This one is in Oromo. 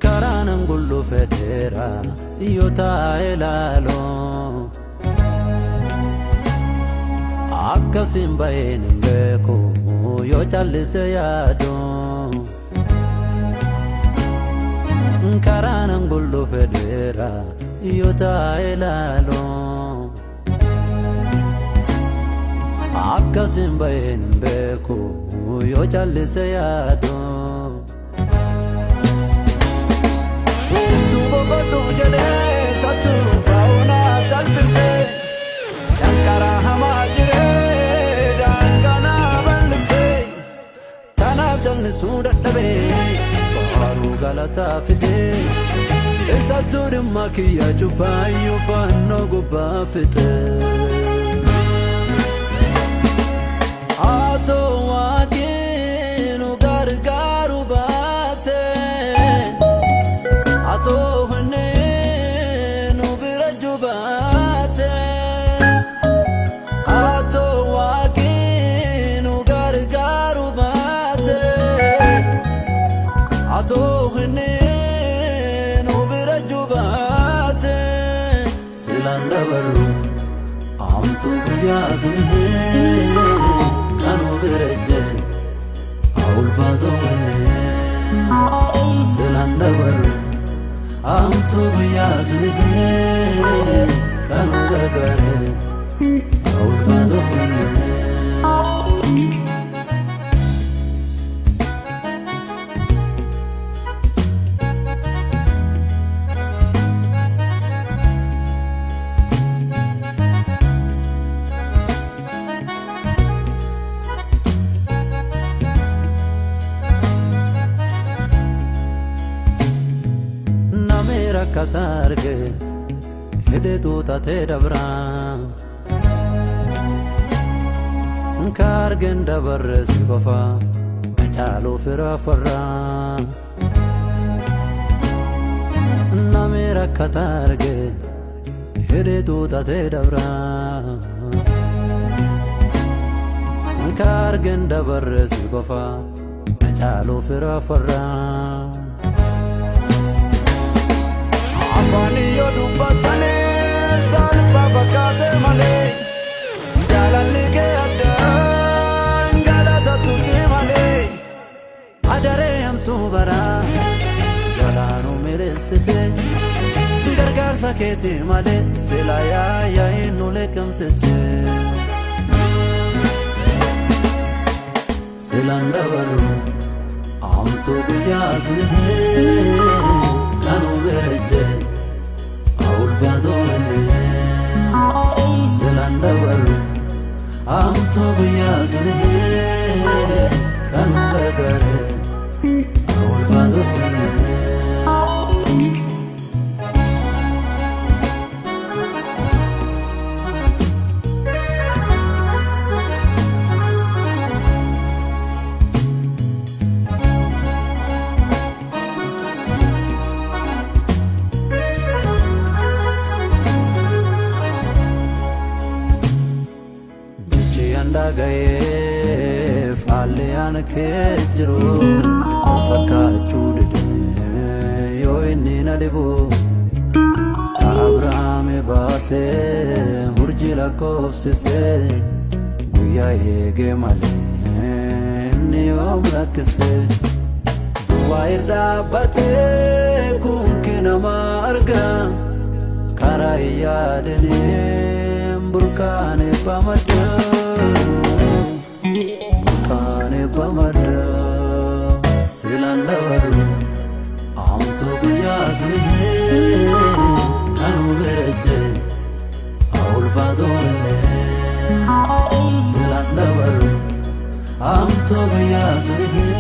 Karanangulu federa yota elalo akasimba enembeko yo chalise yado Karanangulu federa yota elalo akasimba enembeko yo chalise yado Bodo jale satu kauna salbise Dankara hamajire dankana balse Tanab jalni surat nabe Faharu galata fide Isatu dimma kiya chufayu fanno gubba fite Ato wakinu gargaru bate Ato Kanu bereje aul fado selanda baru amtu biazme kanu gagare aul fado Katarge hede tuta te dabra Kargen dabarres gofa Chalo fira farra Namera katarge hede tuta te dabra Kargen dabarres gofa Chalo fira farra Afani yo dubbatane salpa bakate male Dalallige adan galata tusi male Adare amtu bara galanu meresete Gargar saketi male silaya ya inu lekam sete Silanda baru amtu biyazne Kanu bereje aul fado selanda baru amtu biyazne kanu gagare aul fado dhaga'ee faalleen keejjiru fakkaachuu didee yoo inni na dhibu Abrahaame baasee urjii lakkoofsisee guyyaa eegee malee inni yoom lakkisee duwwaa dhaabbatee kun nama argaa karaa yaadanii burkaane pamada silan dabaru amto guyyaa sunii kanu bereje awul faadone silan dabaru amto guyyaa sunii